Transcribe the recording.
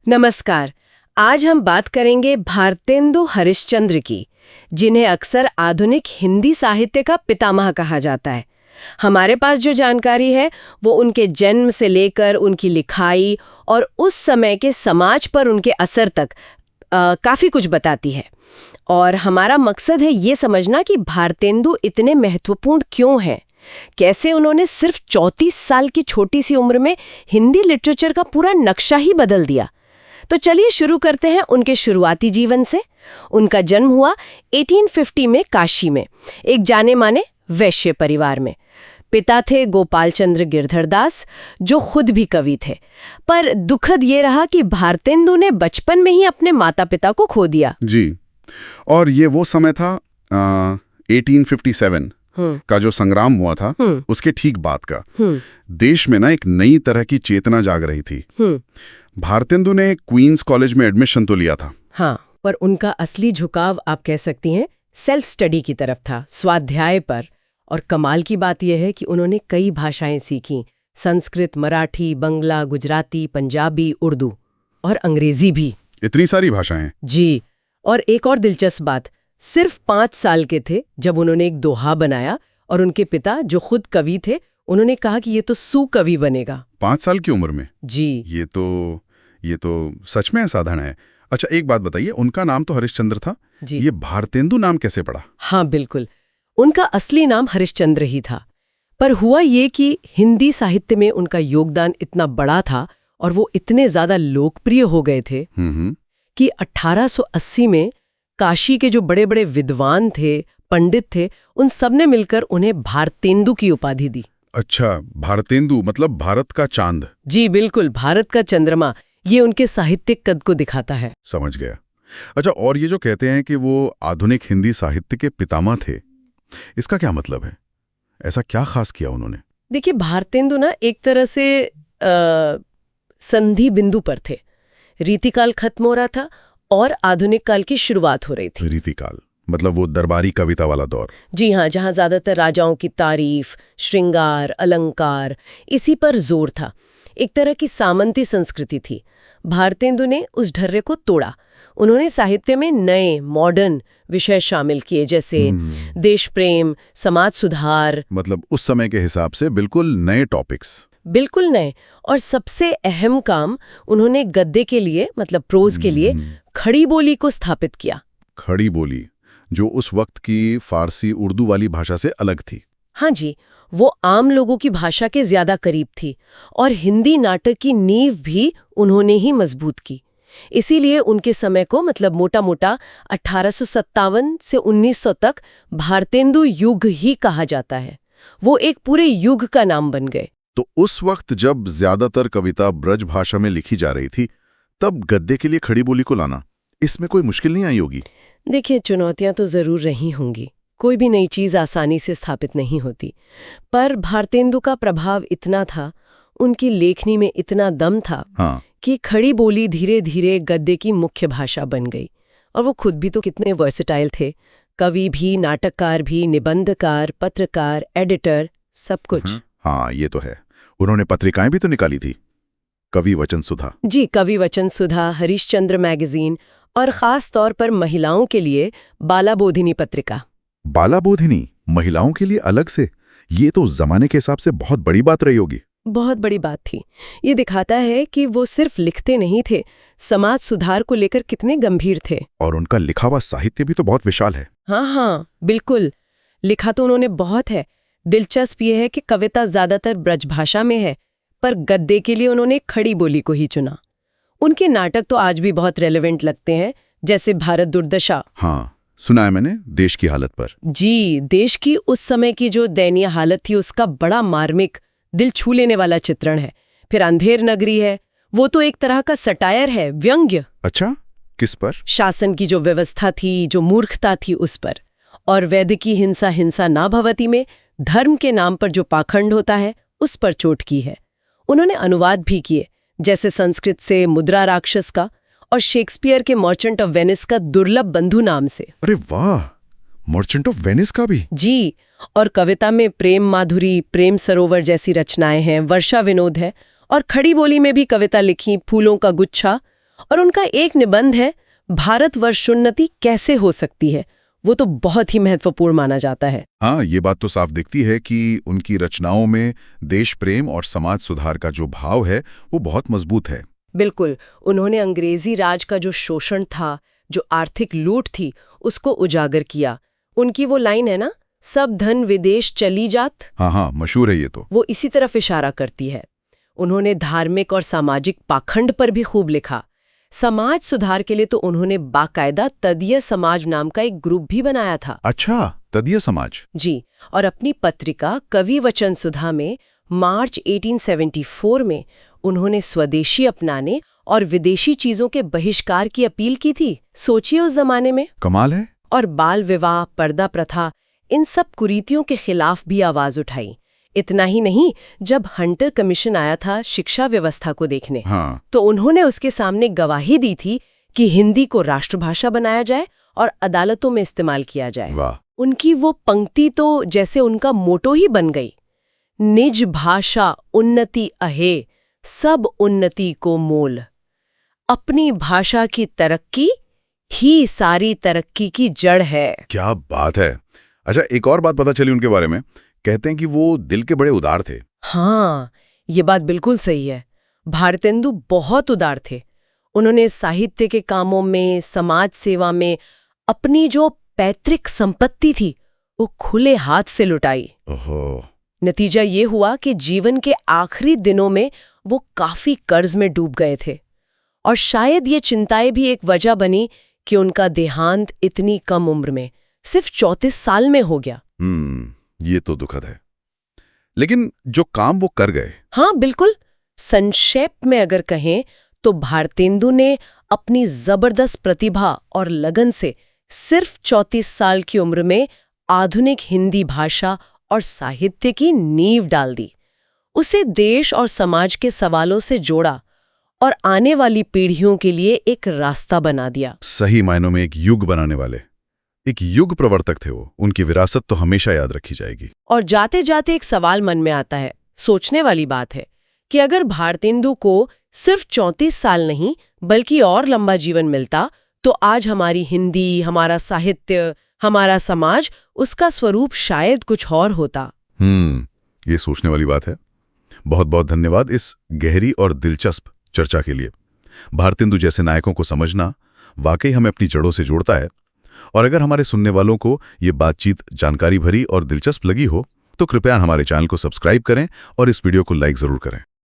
नमस्कार। आज हम बात करेंगे भारतेंदु हरिश्चंद्र की, जिन्हें अक्सर आधुनिक हिंदी साहित्य का पितामह कहा जाता है। हमारे पास जो जानकारी है वो उनके जन्म से लेकर उनकी लिखाई और उस समय के समाज पर उनके असर तक काफ़ी कुछ बताती है। और हमारा मकसद है ये समझना कि भारतेंदु इतने महत्वपूर्ण क्यों हैं, कैसे उन्होंने सिर्फ 34 साल की छोटी सी उम्र में हिंदी लिटरेचर का पूरा नक्शा ही बदल दिया। तो चलिए शुरू करते हैं उनके शुरुआती जीवन से। उनका जन्म हुआ 1850 में काशी में, एक जाने माने वैश्य परिवार में। पिता थे गोपाल चंद्र गिरधरदास, जो खुद भी कवि थे। पर दुखद ये रहा कि भारतेंदु ने बचपन में ही अपने माता पिता को खो दिया। जी, और ये वो समय था 1857 का जो संग्राम हुआ था, उसके ठीक बाद का। देश में ना एक नई तरह की चेतना जाग रही थी। भारतेंदु ने क्वींस कॉलेज में एडमिशन तो लिया था। हाँ, पर उनका असली झुकाव आप कह सकती हैं सेल्फ स्टडी की तरफ था, स्वाध्याय पर। और कमाल की बात यह है कि उन्होंने कई भाषाएं सीखीं, संस्कृत, मराठी, बंगला, गुजराती, पंजाबी, उर्दू और अंग्रेजी भी। इतनी सारी भाषाएं? जी। और एक और दिलचस्प बात, सिर्फ 5 साल के थे जब उन्होंने एक दोहा बनाया और उनके पिता, जो खुद कवि थे, उन्होंने कहा कि ये तो सुकवि बनेगा। 5 साल की उम्र में? जी। ये तो सच में असाधारण है। अच्छा, एक बात बताइए, उनका नाम तो हरिश्चंद्र था जी। ये भारतेंदु नाम कैसे पड़ा? हाँ बिल्कुल, उनका असली नाम हरिश्चंद्र ही था। पर हुआ ये कि हिंदी साहित्य में उनका योगदान इतना बड़ा था और वो इतने ज्यादा लोकप्रिय हो गए थे कि 1880 में काशी के जो बड़े बड़े विद्वान थे, पंडित थे, उन सब ने मिलकर उन्हें भारतेंदु की उपाधि दी। अच्छा, भारतेंदु मतलब भारत का चांद? जी बिल्कुल, भारत का चंद्रमा। ये उनके साहित्यिक कद को दिखाता है। समझ गया। अच्छा, और ये जो कहते हैं कि वो आधुनिक हिंदी साहित्य के पितामह थे, इसका क्या मतलब है? ऐसा क्या खास किया उन्होंने? देखिए, भारतेंदु ना एक तरह से संधि बिंदु पर थे। रीतिकाल खत्म हो रहा था और आधुनिक काल की शुरुआत हो रही थी। रीतिकाल मतलब वो दरबारी कविता वाला दौर? जी हाँ, जहाँ ज्यादातर राजाओं की तारीफ, श्रृंगार, अलंकार, इसी पर जोर था। एक तरह की सामंती संस्कृति थी। भारतेंदु ने उस ढर्रे को तोड़ा। उन्होंने साहित्य में नए मॉडर्न विषय शामिल किए, जैसे देश प्रेम, समाज सुधार। मतलब उस समय के हिसाब से बिल्कुल नए टॉपिक्स। बिल्कुल नए। और सबसे अहम काम, उन्होंने गद्य के लिए, मतलब प्रोज के लिए, खड़ी बोली को स्थापित किया। खड़ी बोली, जो उस वक्त की फारसी उर्दू वाली भाषा से अलग थी। हाँ जी, वो आम लोगों की भाषा के ज्यादा करीब थी और हिंदी नाटक की नींव भी उन्होंने ही मजबूत की। इसीलिए उनके समय को, मतलब मोटा मोटा 1857 से 1900 तक भारतेंदु युग ही कहा जाता है। वो एक पूरे युग का नाम बन गए। तो उस वक्त जब ज्यादातर कविता ब्रज भाषा में लिखी जा रही थी, तब गद्य के लिए खड़ी बोली को लाना, इसमें कोई मुश्किल नहीं आई होगी? देखिए, चुनौतियां तो जरूर रही होंगी। कोई भी नई चीज आसानी से स्थापित नहीं होती। पर भारतेंदु का प्रभाव इतना था, उनकी लेखनी में इतना दम था, कि खड़ी बोली धीरे धीरे गद्य की मुख्य भाषा बन गई। और वो खुद भी तो कितने वर्सेटाइल थे, कवि भी, नाटककार भी, निबंधकार, पत्रकार, एडिटर, सब कुछ। हाँ, ये तो है। उन्होंने पत्रिकाएं भी तो निकाली थी, कवि वचन सुधा। जी, कवि वचन सुधा, हरिश्चंद्र मैगजीन, और खास तौर पर महिलाओं के लिए बालाबोधिनी पत्रिका। बालाबोधिनी महिलाओं के लिए अलग से? ये तो जमाने के हिसाब से बहुत बड़ी बात रही होगी। बहुत बड़ी बात थी। ये दिखाता है कि वो सिर्फ लिखते नहीं थे, समाज सुधार को लेकर कितने गंभीर थे। और उनका लिखा हुआ साहित्य भी तो बहुत विशाल है। हाँ, बिल्कुल। लिखा तो उन्होंने बहुत है। दिलचस्प ये है कि कविता ज्यादातर ब्रजभाषा में है, पर गद्य के लिए उन्होंने खड़ी बोली को ही चुना। उनके नाटक तो आज भी बहुत रेलेवेंट लगते हैं, जैसे भारत दुर्दशा। हाँ, सुना है मैंने, देश की हालत पर। जी, देश की उस समय की जो दयनीय हालत थी, उसका बड़ा मार्मिक, दिल छू लेने वाला चित्रण है। फिर अंधेर नगरी है, वो तो एक तरह का सटायर है, व्यंग्य। अच्छा, किस पर? शासन की जो व्यवस्था थी, जो मूर्खता थी, उस पर। और वैद्य की हिंसा हिंसा ना भवति में धर्म के नाम पर जो पाखंड होता है, उस पर चोट की है। उन्होंने अनुवाद भी किए, जैसे संस्कृत से मुद्रा राक्षस का और शेक्सपियर के मर्चेंट ऑफ वेनिस का दुर्लभ बंधु नाम से। अरे वाह, मर्चेंट ऑफ वेनिस का भी? जी। और कविता में प्रेम माधुरी, प्रेम सरोवर जैसी रचनाएं हैं, वर्षा विनोद है। और खड़ी बोली में भी कविता लिखी, फूलों का गुच्छा। और उनका एक निबंध है भारतवर्षोन्नति कैसे हो सकती है, वो तो बहुत ही महत्वपूर्ण माना जाता है। हाँ, ये बात तो साफ दिखती है कि उनकी रचनाओं में देश प्रेम और समाज सुधार का जो भाव है वो बहुत मजबूत है। बिल्कुल, उन्होंने अंग्रेजी राज का जो शोषण था, जो आर्थिक लूट थी, उसको उजागर किया। उनकी वो लाइन है ना, सब धन विदेश चली जात। हाँ, मशहूर है ये तो। वो इसी तरफ इशारा करती है। उन्होंने धार्मिक और सामाजिक पाखंड पर भी खूब लिखा। समाज सुधार के लिए तो उन्होंने बाकायदा तदीय समाज नाम का एक ग्रुप भी बनाया था। अच्छा, तदीय समाज। जी, और अपनी पत्रिका कवि वचन सुधा में मार्च 1874 में उन्होंने स्वदेशी अपनाने और विदेशी चीजों के बहिष्कार की अपील की थी। सोचिए उस जमाने में। कमाल है। और बाल विवाह, पर्दा प्रथा, इन सब कुरीतियों के खिलाफ भी आवाज उठाई। इतना ही नहीं, जब हंटर कमीशन आया था शिक्षा व्यवस्था को देखने, तो उन्होंने उसके सामने गवाही दी थी कि हिंदी को राष्ट्रभाषा बनाया जाए और अदालतों में इस्तेमाल किया जाए। वाह। उनकी वो पंक्ति तो जैसे उनका मोटो ही बन गई, निज भाषा उन्नति अहे, सब उन्नति को मोल। अपनी भाषा की तरक्की ही सारी तरक्की की जड़ है। क्या बात है। अच्छा, एक और बात पता चली उनके बारे में, कहते हैं कि वो दिल के बड़े उदार थे। हाँ, ये बात बिल्कुल सही है। भारतेंदु बहुत उदार थे। उन्होंने साहित्य के कामों में, समाज सेवा में अपनी जो पैतृक संपत्ति थी वो खुले हाथ से लुटाई। ओहो। नतीजा ये हुआ कि जीवन के आखिरी दिनों में वो काफी कर्ज में डूब गए थे, और शायद ये चिंताएं भी एक वजह बनी कि उनका देहांत इतनी कम उम्र में, सिर्फ 34 साल में हो गया। ये तो दुखद है। लेकिन जो काम वो कर गए। हाँ बिल्कुल। संक्षेप में अगर कहें तो भारतेंदु ने अपनी जबरदस्त प्रतिभा और लगन से सिर्फ 34 साल की उम्र में आधुनिक हिंदी भाषा और साहित्य की नींव डाल दी। उसे देश और समाज के सवालों से जोड़ा और आने वाली पीढ़ियों के लिए एक रास्ता बना दिया। सही मायनों में एक युग बनाने वाले, एक युग प्रवर्तक थे वो। उनकी विरासत तो हमेशा याद रखी जाएगी। और जाते जाते एक सवाल मन में आता है, सोचने वाली बात है कि अगर भारतेंदु को सिर्फ 34 साल नहीं बल्कि और लंबा जीवन मिलता तो आज हमारी हिंदी, हमारा साहित्य, हमारा समाज, उसका स्वरूप शायद कुछ और होता। ये सोचने वाली बात है। बहुत बहुत धन्यवाद इस गहरी और दिलचस्प चर्चा के लिए। भारतेंदु जैसे नायकों को समझना वाकई हमें अपनी जड़ों से जोड़ता है। और अगर हमारे सुनने वालों को ये बातचीत जानकारी भरी और दिलचस्प लगी हो तो कृपया हमारे चैनल को सब्सक्राइब करें और इस वीडियो को लाइक जरूर करें।